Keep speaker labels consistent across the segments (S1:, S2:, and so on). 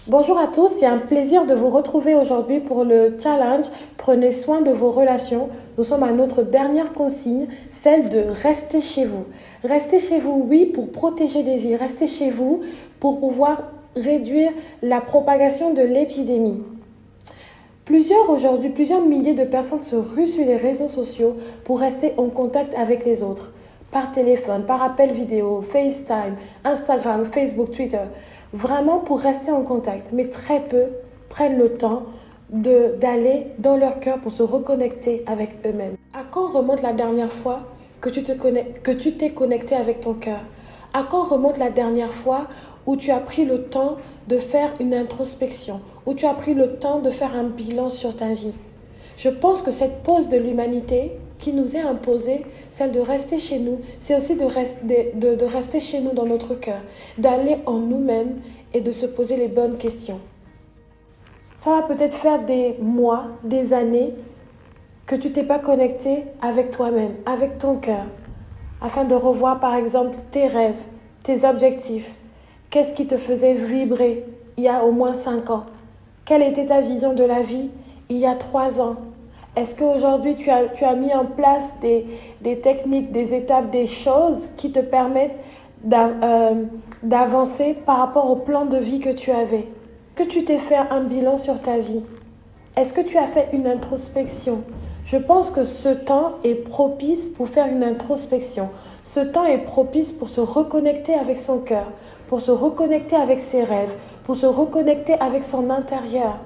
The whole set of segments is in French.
S1: Bonjour à tous, c'est un plaisir de vous retrouver aujourd'hui pour le challenge Prenez soin de vos relations. Nous sommes à notre dernière consigne, celle de rester chez vous. Restez chez vous, oui, pour protéger des vies. Restez chez vous pour pouvoir réduire la propagation de l'épidémie. Plusieurs milliers de personnes se ruent sur les réseaux sociaux pour rester en contact avec les autres. Par téléphone, par appel vidéo, FaceTime, Instagram, Facebook, Twitter. Vraiment pour rester en contact. Mais très peu prennent le temps d'aller dans leur cœur pour se reconnecter avec eux-mêmes. À quand remonte la dernière fois que tu t'es connecté avec ton cœur? À quand remonte la dernière fois où tu as pris le temps de faire une introspection, où tu as pris le temps de faire un bilan sur ta vie? Je pense que cette pause de l'humanité qui nous est imposée, celle de rester chez nous, c'est aussi de rester chez nous dans notre cœur, d'aller en nous-mêmes et de se poser les bonnes questions. Ça va peut-être faire des mois, des années que tu t'es pas connecté avec toi-même, avec ton cœur, afin de revoir par exemple tes rêves, tes objectifs. Qu'est-ce qui te faisait vibrer il y a au moins 5 ans? Quelle était ta vision de la vie il y a 3 ans? Est-ce qu'aujourd'hui tu as mis en place des techniques, des étapes, des choses qui te permettent d'avancer par rapport au plan de vie que tu avais? Est-ce que tu t'es fait un bilan sur ta vie? Est-ce que tu as fait une introspection? Je pense que ce temps est propice pour faire une introspection. Ce temps est propice pour se reconnecter avec son cœur, pour se reconnecter avec ses rêves, pour se reconnecter avec son intérieur.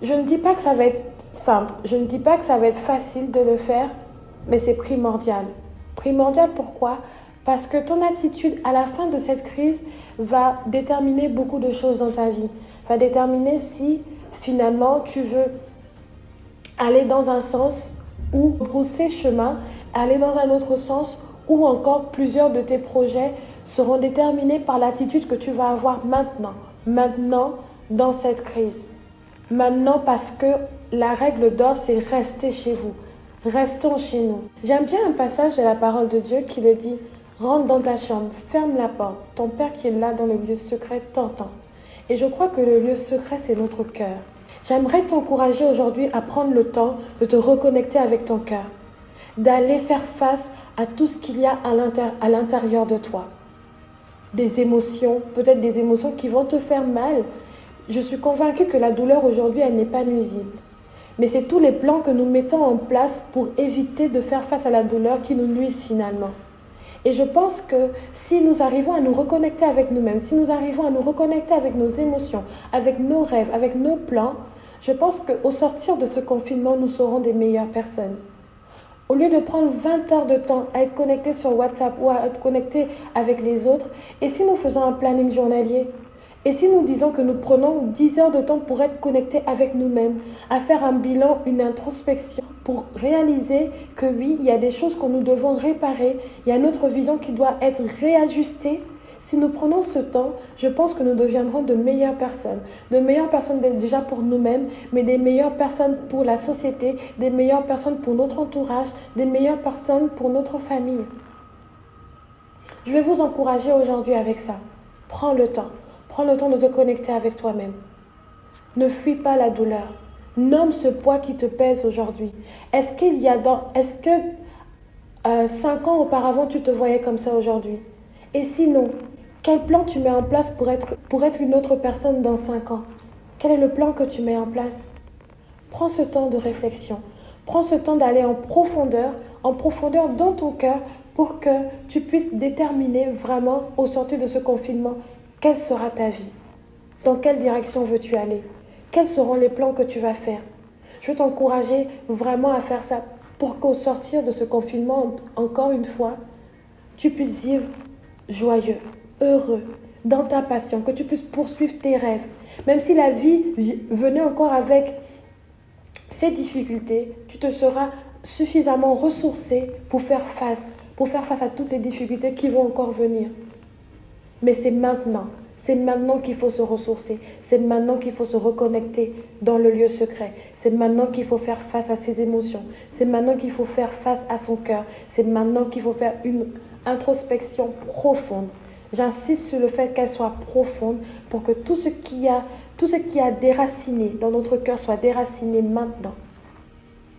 S1: Je ne dis pas que ça va être simple, je ne dis pas que ça va être facile de le faire, mais c'est primordial. Primordial pourquoi? Parce que ton attitude à la fin de cette crise va déterminer beaucoup de choses dans ta vie. Va déterminer si finalement tu veux aller dans un sens ou brousser chemin, aller dans un autre sens ou encore plusieurs de tes projets seront déterminés par l'attitude que tu vas avoir maintenant dans cette crise. Maintenant parce que la règle d'or c'est rester chez vous, restons chez nous. J'aime bien un passage de la parole de Dieu qui le dit: rentre dans ta chambre, ferme la porte, ton Père qui est là dans le lieu secret t'entend. Et je crois que le lieu secret c'est notre cœur. J'aimerais t'encourager aujourd'hui à prendre le temps de te reconnecter avec ton cœur, d'aller faire face à tout ce qu'il y a à l'intérieur de toi. Des émotions, peut-être des émotions qui vont te faire mal. Je suis convaincue que la douleur aujourd'hui, elle n'est pas nuisible. Mais c'est tous les plans que nous mettons en place pour éviter de faire face à la douleur qui nous nuisent finalement. Et je pense que si nous arrivons à nous reconnecter avec nous-mêmes, si nous arrivons à nous reconnecter avec nos émotions, avec nos rêves, avec nos plans, je pense qu'au sortir de ce confinement, nous serons des meilleures personnes. Au lieu de prendre 20 heures de temps à être connecté sur WhatsApp ou à être connecté avec les autres, et si nous faisons un planning journalier? Et si nous disons que nous prenons 10 heures de temps pour être connectés avec nous-mêmes, à faire un bilan, une introspection, pour réaliser que oui, il y a des choses que nous devons réparer, il y a notre vision qui doit être réajustée. Si nous prenons ce temps, je pense que nous deviendrons de meilleures personnes déjà pour nous-mêmes, mais des meilleures personnes pour la société, des meilleures personnes pour notre entourage, des meilleures personnes pour notre famille. Je vais vous encourager aujourd'hui avec ça. Prends le temps. Prends le temps de te connecter avec toi-même. Ne fuis pas la douleur. Nomme ce poids qui te pèse aujourd'hui. Est-ce que 5 ans auparavant, tu te voyais comme ça aujourd'hui? Et sinon, quel plan tu mets en place pour être une autre personne dans 5 ans? Quel est le plan que tu mets en place? Prends ce temps de réflexion. Prends ce temps d'aller en profondeur dans ton cœur pour que tu puisses déterminer vraiment au sortir de ce confinement quelle sera ta vie. Dans quelle direction veux-tu aller? Quels seront les plans que tu vas faire? Je veux t'encourager vraiment à faire ça pour qu'au sortir de ce confinement, encore une fois, tu puisses vivre joyeux, heureux, dans ta passion, que tu puisses poursuivre tes rêves. Même si la vie venait encore avec ses difficultés, tu te seras suffisamment ressourcé pour faire face à toutes les difficultés qui vont encore venir. Mais c'est maintenant qu'il faut se ressourcer, c'est maintenant qu'il faut se reconnecter dans le lieu secret, c'est maintenant qu'il faut faire face à ses émotions, c'est maintenant qu'il faut faire face à son cœur, c'est maintenant qu'il faut faire une introspection profonde. J'insiste sur le fait qu'elle soit profonde pour que tout ce qui a déraciné dans notre cœur soit déraciné maintenant.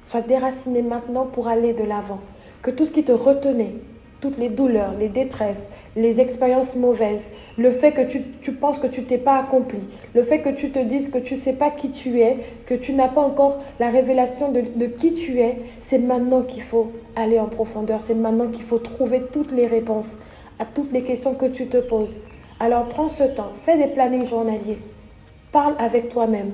S1: Soit déraciné maintenant pour aller de l'avant. Que tout ce qui te retenait, toutes les douleurs, les détresses, les expériences mauvaises, le fait que tu penses que tu t'es pas accompli, le fait que tu te dises que tu ne sais pas qui tu es, que tu n'as pas encore la révélation de qui tu es, c'est maintenant qu'il faut aller en profondeur, c'est maintenant qu'il faut trouver toutes les réponses à toutes les questions que tu te poses. Alors prends ce temps, fais des plannings journaliers, parle avec toi-même.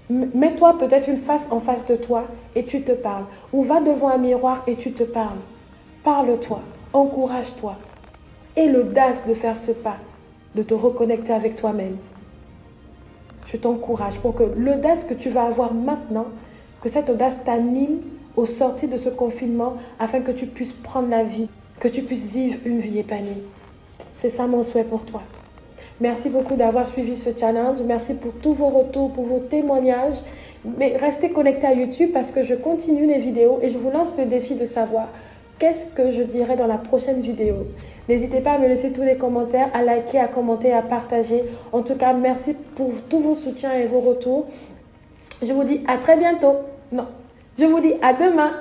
S1: Mets-toi peut-être une face en face de toi et tu te parles. Ou va devant un miroir et tu te parles. Parle-toi. Encourage-toi. Aie l'audace de faire ce pas, de te reconnecter avec toi-même. Je t'encourage pour que l'audace que tu vas avoir maintenant, que cette audace t'anime au sortir de ce confinement afin que tu puisses prendre la vie, que tu puisses vivre une vie épanouie. C'est ça mon souhait pour toi. Merci beaucoup d'avoir suivi ce challenge. Merci pour tous vos retours, pour vos témoignages. Mais restez connectés à YouTube parce que je continue les vidéos et je vous lance le défi de savoir qu'est-ce que je dirai dans la prochaine vidéo. N'hésitez pas à me laisser tous les commentaires, à liker, à commenter, à partager. En tout cas, merci pour tous vos soutiens et vos retours. Je vous dis à très bientôt. Non, je vous dis à demain.